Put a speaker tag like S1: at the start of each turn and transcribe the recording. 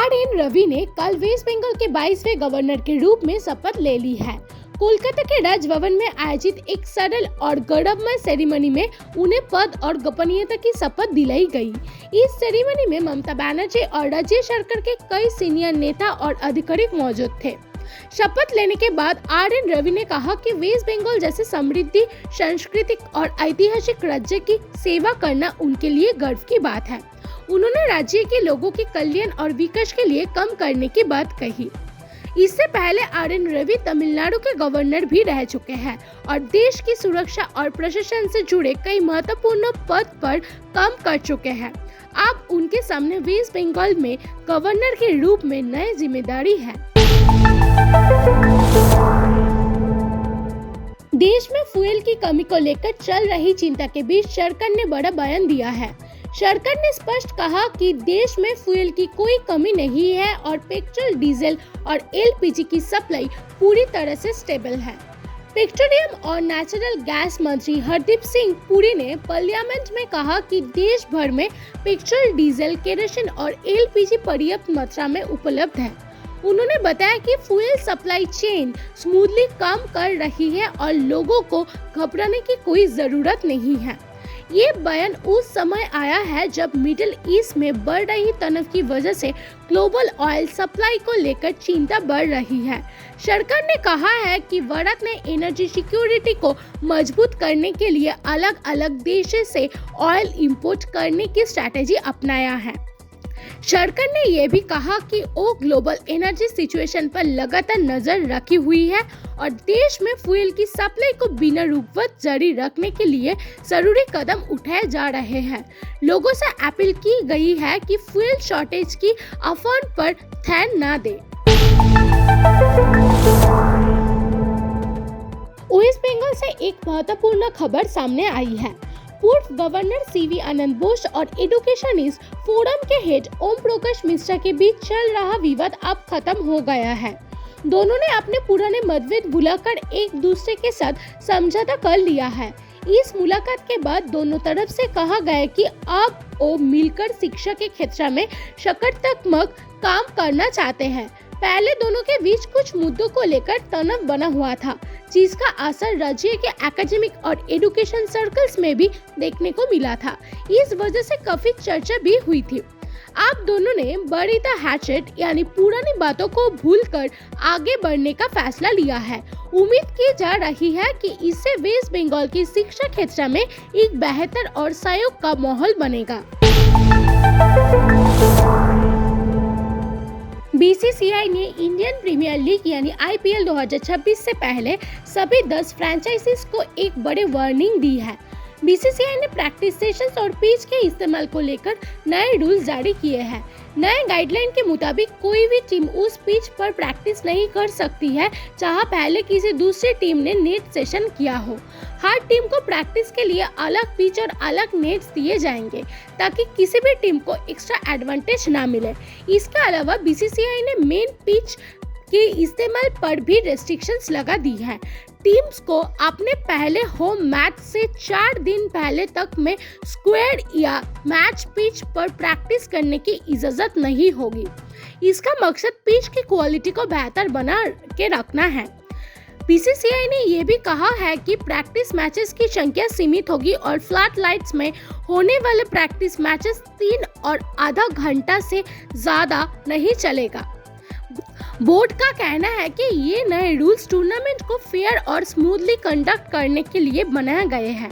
S1: RN. Ravi ने कल waste Bengal के 22वें गवर्नर के रूप में शपथ ले ली है। कोलकाता के राजभवन में आयोजित एक सरल और गौरवमय सेरेमनी में उन्हें पद और गोपनीयता की शपथ दिलाई गई। इस सेरेमनी में ममता बनर्जी और राज्य सरकार के कई सीनियर नेता और अधिकारी मौजूद थे। शपथ लेने के बाद आर.एन. रवि ने कहा कि वेस्ट बंगाल जैसे समृद्ध, सांस्कृतिक और ऐतिहासिक राज्य की सेवा करना उनके लिए गर्व की बात है। उन्होंने राज्य के लोगों के कल्याण और विकास के लिए काम करने की बात कही। इससे पहले आर.एन. रवि तमिलनाडु के गवर्नर भी रह चुके हैं और देश की सुरक्षा और प्रशासन से जुड़े कई महत्वपूर्ण पद पर काम कर चुके हैं। अब उनके सामने वेस्ट बंगाल में गवर्नर के रूप में नई जिम्मेदारी है। देश में फ्यूल की कमी को लेकर चल रही चिंता के बीच सरकार ने बड़ा बयान दिया है। सरकार ने स्पष्ट कहा कि देश में फ्यूल की कोई कमी नहीं है और पेट्रोल, डीजल और एलपीजी की सप्लाई पूरी तरह से स्टेबल है। पेट्रोलियम और नेचुरल गैस मंत्री हरदीप सिंह पुरी ने पार्लियामेंट में कहा कि देश भर में पेट्रोल, डीजल, केरोसिन और एलपीजी पर्याप्त मात्रा में उपलब्ध है। उन्होंने बताया कि फ्यूल सप्लाई चेन स्मूथली काम कर रही है और लोगों को घबराने की कोई जरूरत नहीं है। ये बयान उस समय आया है जब मिडिल ईस्ट में बढ़ रही तनाव की वजह से ग्लोबल ऑयल सप्लाई को लेकर चिंता बढ़ रही है। सरकार ने कहा है कि भारत ने एनर्जी सिक्योरिटी को मजबूत करने के लिए अलग अलग देशों से ऑयल इंपोर्ट करने की स्ट्रैटेजी अपनाया है। सरकार ने यह भी कहा कि वो ग्लोबल एनर्जी सिचुएशन पर लगातार नजर रखी हुई है और देश में फ्यूल की सप्लाई को बिना रुकावट जारी रखने के लिए जरूरी कदम उठाए जा रहे हैं। लोगों से अपील की गई है कि फ्यूल शॉर्टेज की अफवाह पर ध्यान न दें। वेस्ट बंगाल से एक महत्वपूर्ण खबर सामने आई है। पूर्व गवर्नर सीवी आनंद बोस और एजुकेशनिस्ट फोरम के हेड ओम प्रकाश मिश्रा के बीच चल रहा विवाद अब खत्म हो गया है। दोनों ने अपने पुराने मतभेद भुलाकर एक दूसरे के साथ समझौता कर लिया है। इस मुलाकात के बाद दोनों तरफ से कहा गया कि अब वो मिलकर शिक्षा के क्षेत्र में सकारात्मक काम करना चाहते हैं। पहले दोनों के बीच कुछ मुद्दों को लेकर तनाव बना हुआ था, जिसका असर राज्य के एकेडमिक और एजुकेशन सर्कल्स में भी देखने को मिला था। इस वजह से काफी चर्चा भी हुई थी। अब दोनों ने बरी द हैचेट यानी पुरानी बातों को भूलकर आगे बढ़ने का फैसला लिया है। उम्मीद की जा रही है कि इससे वेस्ट बंगाल की शिक्षा क्षेत्र में एक बेहतर और सहयोग का माहौल बनेगा। बीसीसीआई ने इंडियन प्रीमियर लीग यानी आईपीएल 2026 से पहले सभी 10 फ्रेंचाइजीज को एक बड़े वार्निंग दी है। बीसीसीआई ने प्रैक्टिस सेशंस और पिच के इस्तेमाल को लेकर नए रूल्स जारी किए हैं। नए गाइडलाइन के मुताबिक कोई भी टीम उस पिच पर प्रैक्टिस नहीं कर सकती है जहां पहले किसी दूसरी टीम ने नेट सेशन किया हो। हर टीम को प्रैक्टिस के लिए अलग पिच और अलग नेट्स दिए जाएंगे ताकि किसी भी टीम को एक्स्ट्रा एडवांटेज ना मिले। इसके अलावा बीसीसीआई ने मेन पिच के इस्तेमाल पर भी रेस्ट्रिक्शंस लगा दी है। टीम्स को अपने पहले होम मैच से 4 दिन पहले तक में स्क्वायर या मैच पिच पर प्रैक्टिस करने की इजाजत नहीं होगी। इसका मकसद पिच की क्वालिटी को बेहतर बना के रखना है। बीसीसीआई ने यह भी कहा है कि प्रैक्टिस मैचेस की संख्या सीमित होगी और फ्लड लाइट्स में होने वाले प्रैक्टिस मैचेस 3.5 घंटा से ज्यादा नहीं चलेगा। बोर्ड का कहना है कि ये नए रूल्स टूर्नामेंट को फेयर और स्मूथली कंडक्ट करने के लिए बनाए गए हैं।